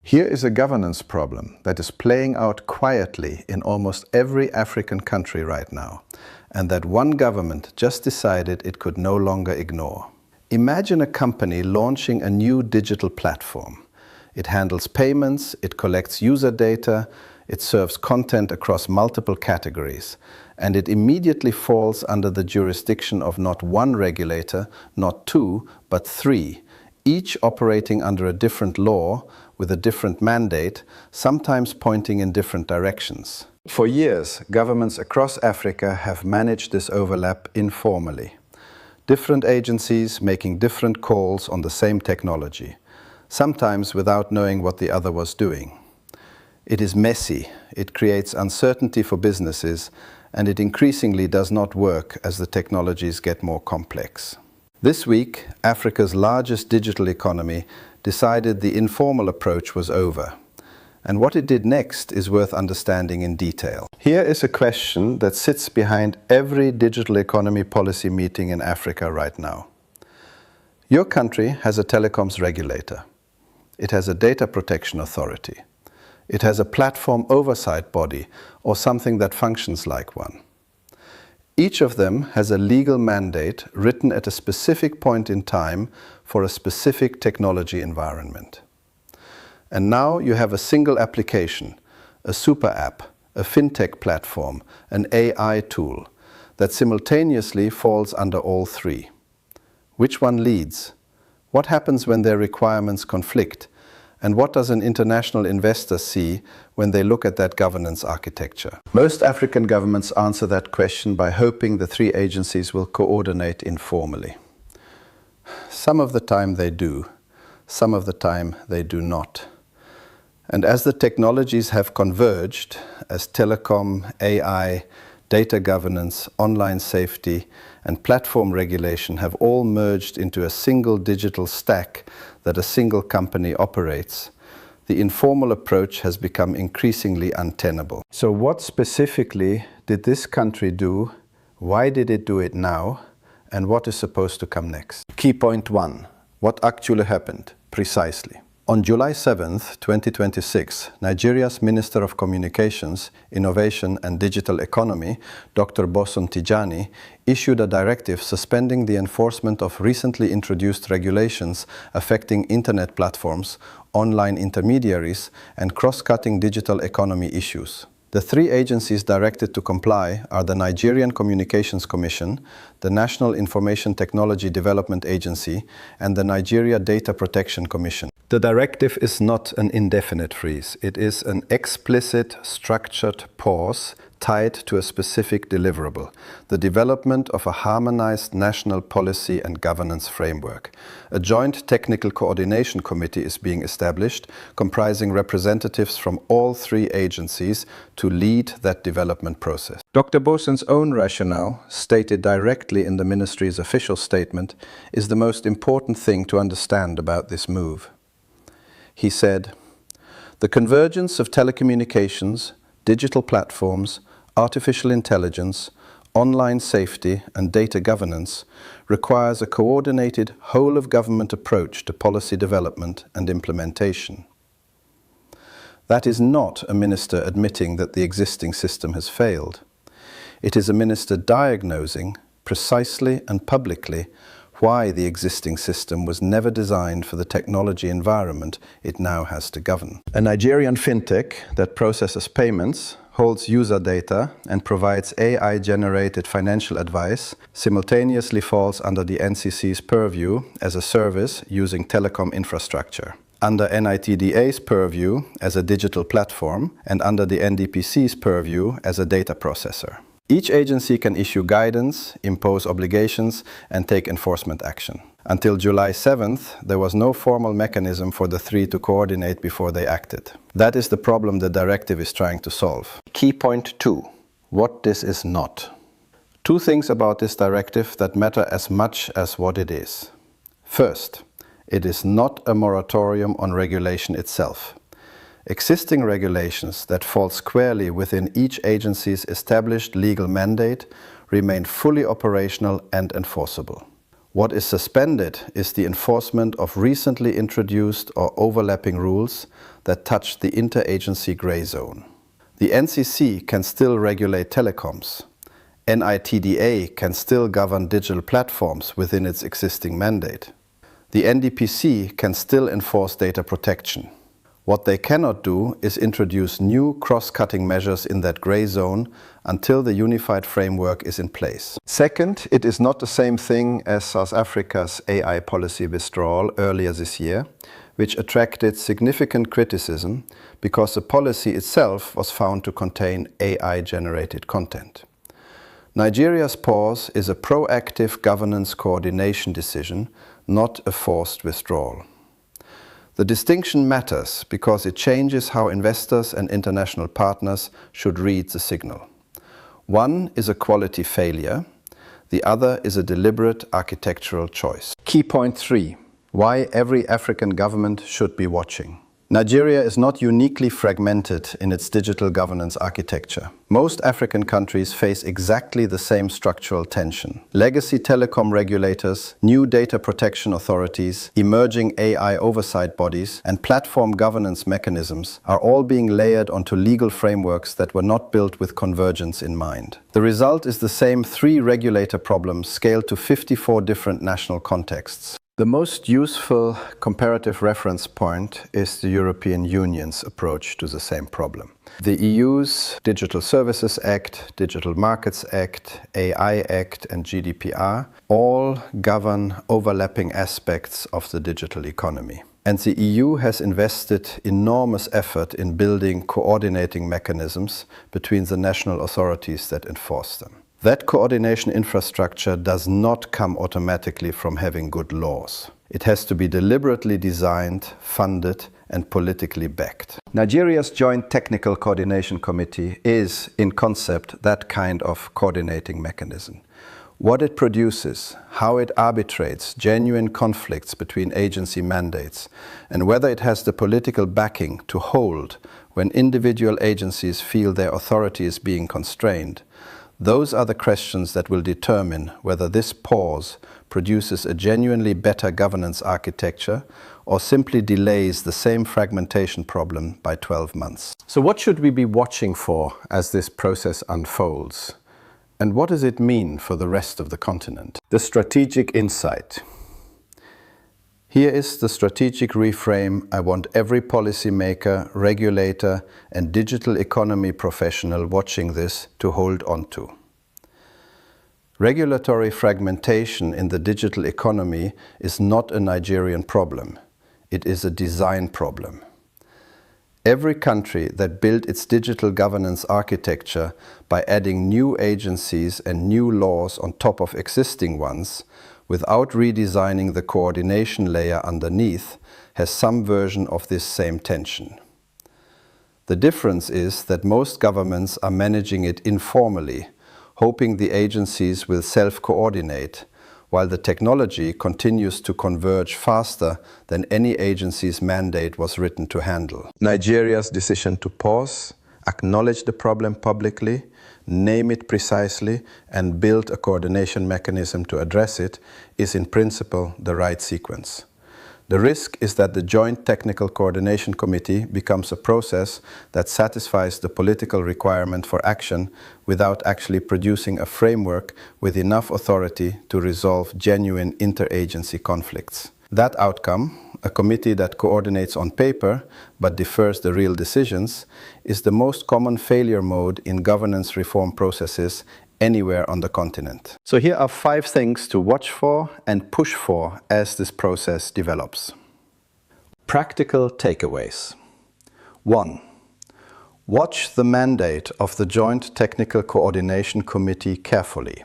Here is a governance problem that is playing out quietly in almost every African country right now, and that one government just decided it could no longer ignore. Imagine a company launching a new digital platform. It handles payments, it collects user data, it serves content across multiple categories, and it immediately falls under the jurisdiction of not one regulator, not two, but three, each operating under a different law with a different mandate, sometimes pointing in different directions. For years, governments across Africa have managed this overlap informally. Different agencies making different calls on the same technology, sometimes without knowing what the other was doing. It is messy, it creates uncertainty for businesses, and it increasingly does not work as the technologies get more complex. This week, Africa's largest digital economy decided the informal approach was over. And what it did next is worth understanding in detail. Here is a question that sits behind every digital economy policy meeting in Africa right now. Your country has a telecoms regulator. It has a data protection authority. It has a platform oversight body or something that functions like one. Each of them has a legal mandate written at a specific point in time for a specific technology environment. And now you have a single application, a super app, a fintech platform, an AI tool that simultaneously falls under all three. Which one leads? What happens when their requirements conflict? And what does an international investor see when they look at that governance architecture? Most African governments answer that question by hoping the three agencies will coordinate informally. Some of the time they do, some of the time they do not. And as the technologies have converged, as telecom, AI, data governance, online safety, and platform regulation have all merged into a single digital stack that a single company operates, the informal approach has become increasingly untenable. So what specifically did this country do? Why did it do it now? And what is supposed to come next? Key point 1. What actually happened, precisely? On July 7th, 2026, Nigeria's Minister of Communications, Innovation and Digital Economy, Dr. Bosun Tijani, issued a directive suspending the enforcement of recently introduced regulations affecting internet platforms, online intermediaries, and cross-cutting digital economy issues. The three agencies directed to comply are the Nigerian Communications Commission, the National Information Technology Development Agency, and the Nigeria Data Protection Commission. The directive is not an indefinite freeze. It is an explicit, structured pause tied to a specific deliverable, the development of a harmonized national policy and governance framework. A joint technical coordination committee is being established, comprising representatives from all three agencies to lead that development process. Dr. Bosun's own rationale, stated directly in the ministry's official statement, is the most important thing to understand about this move. He said, "The convergence of telecommunications, digital platforms, artificial intelligence, online safety and data governance requires a coordinated whole-of-government approach to policy development and implementation." That is not a minister admitting that the existing system has failed. It is a minister diagnosing, precisely and publicly, why the existing system was never designed for the technology environment it now has to govern. A Nigerian fintech that processes payments, holds user data, and provides AI-generated financial advice simultaneously falls under the NCC's purview as a service using telecom infrastructure, under NITDA's purview as a digital platform, and under the NDPC's purview as a data processor. Each agency can issue guidance, impose obligations, and take enforcement action. Until July 7th, there was no formal mechanism for the three to coordinate before they acted. That is the problem the directive is trying to solve. Key point 2. What this is not. Two things about this directive that matter as much as what it is. First, it is not a moratorium on regulation itself. Existing regulations that fall squarely within each agency's established legal mandate remain fully operational and enforceable. What is suspended is the enforcement of recently introduced or overlapping rules that touch the interagency grey zone. The NCC can still regulate telecoms. NITDA can still govern digital platforms within its existing mandate. The NDPC can still enforce data protection. What they cannot do is introduce new cross-cutting measures in that grey zone until the unified framework is in place. Second, it is not the same thing as South Africa's AI policy withdrawal earlier this year, which attracted significant criticism because the policy itself was found to contain AI-generated content. Nigeria's pause is a proactive governance coordination decision, not a forced withdrawal. The distinction matters because it changes how investors and international partners should read the signal. One is a quality failure, the other is a deliberate architectural choice. Key point 3. Why every African government should be watching. Nigeria is not uniquely fragmented in its digital governance architecture. Most African countries face exactly the same structural tension. Legacy telecom regulators, new data protection authorities, emerging AI oversight bodies, and platform governance mechanisms are all being layered onto legal frameworks that were not built with convergence in mind. The result is the same 3 regulator problems scaled to 54 different national contexts. The most useful comparative reference point is the European Union's approach to the same problem. The EU's Digital Services Act, Digital Markets Act, AI Act and GDPR all govern overlapping aspects of the digital economy. And the EU has invested enormous effort in building coordinating mechanisms between the national authorities that enforce them. That coordination infrastructure does not come automatically from having good laws. It has to be deliberately designed, funded, and politically backed. Nigeria's Joint Technical Coordination Committee is, in concept, that kind of coordinating mechanism. What it produces, how it arbitrates genuine conflicts between agency mandates, and whether it has the political backing to hold when individual agencies feel their authority is being constrained, those are the questions that will determine whether this pause produces a genuinely better governance architecture or simply delays the same fragmentation problem by 12 months. So what should we be watching for as this process unfolds? And what does it mean for the rest of the continent? The strategic insight. Here is the strategic reframe I want every policymaker, regulator, and digital economy professional watching this to hold on to. Regulatory fragmentation in the digital economy is not a Nigerian problem. It is a design problem. Every country that built its digital governance architecture by adding new agencies and new laws on top of existing ones without redesigning the coordination layer underneath, has some version of this same tension. The difference is that most governments are managing it informally, hoping the agencies will self-coordinate, while the technology continues to converge faster than any agency's mandate was written to handle. Nigeria's decision to pause, acknowledge the problem publicly, name it precisely, and build a coordination mechanism to address it is in principle the right sequence. The risk is that the Joint Technical Coordination Committee becomes a process that satisfies the political requirement for action without actually producing a framework with enough authority to resolve genuine interagency conflicts. That outcome, a committee that coordinates on paper but defers the real decisions, is the most common failure mode in governance reform processes anywhere on the continent. So here are 5 things to watch for and push for as this process develops. Practical takeaways. 1. Watch the mandate of the Joint Technical Coordination Committee carefully.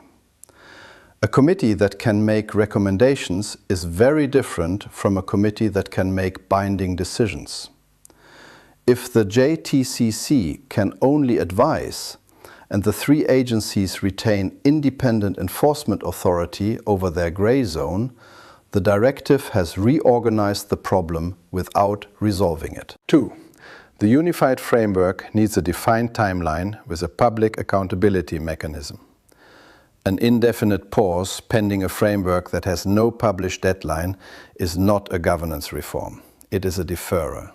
A committee that can make recommendations is very different from a committee that can make binding decisions. If the JTCC can only advise, and the 3 agencies retain independent enforcement authority over their grey zone, the directive has reorganized the problem without resolving it. 2. The unified framework needs a defined timeline with a public accountability mechanism. An indefinite pause pending a framework that has no published deadline is not a governance reform. It is a deferrer.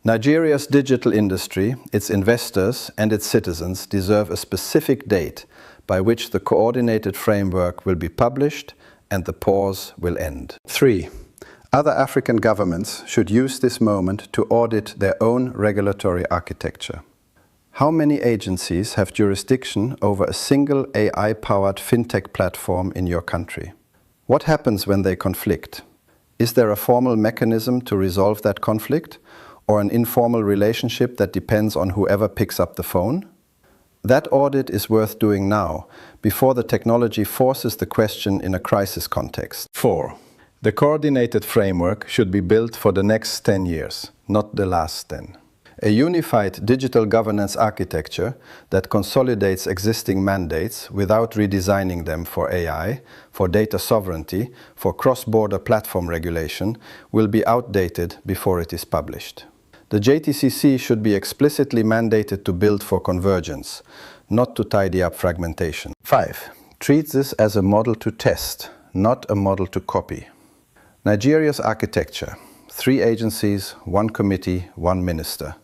Nigeria's digital industry, its investors and its citizens deserve a specific date by which the coordinated framework will be published and the pause will end. 3. Other African governments should use this moment to audit their own regulatory architecture. How many agencies have jurisdiction over a single AI-powered fintech platform in your country? What happens when they conflict? Is there a formal mechanism to resolve that conflict, or an informal relationship that depends on whoever picks up the phone? That audit is worth doing now, before the technology forces the question in a crisis context. 4. The coordinated framework should be built for the next 10 years, not the last 10. A unified digital governance architecture that consolidates existing mandates without redesigning them for AI, for data sovereignty, for cross-border platform regulation will be outdated before it is published. The JTCC should be explicitly mandated to build for convergence, not to tidy up fragmentation. 5. Treat this as a model to test, not a model to copy. Nigeria's architecture, 3 agencies, 1 committee, 1 minister,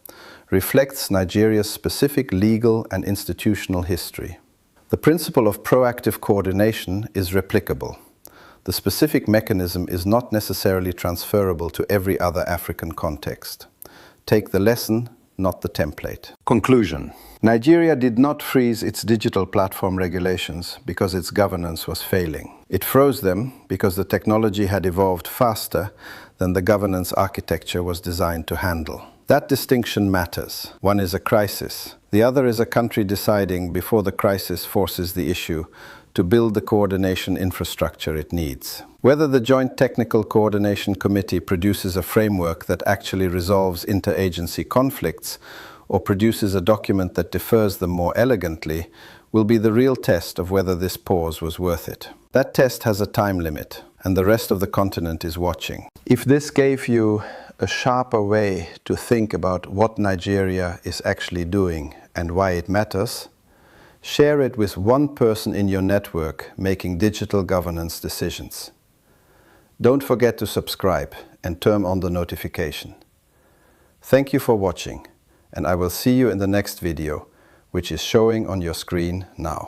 reflects Nigeria's specific legal and institutional history. The principle of proactive coordination is replicable. The specific mechanism is not necessarily transferable to every other African context. Take the lesson, not the template. Conclusion. Nigeria did not freeze its digital platform regulations because its governance was failing. It froze them because the technology had evolved faster than the governance architecture was designed to handle. That distinction matters. One is a crisis. The other is a country deciding before the crisis forces the issue to build the coordination infrastructure it needs. Whether the Joint Technical Coordination Committee produces a framework that actually resolves interagency conflicts or produces a document that defers them more elegantly will be the real test of whether this pause was worth it. That test has a time limit, and the rest of the continent is watching. If this gave you a sharper way to think about what Nigeria is actually doing and why it matters, share it with one person in your network making digital governance decisions. Don't forget to subscribe and turn on the notification. Thank you for watching, and I will see you in the next video, which is showing on your screen now.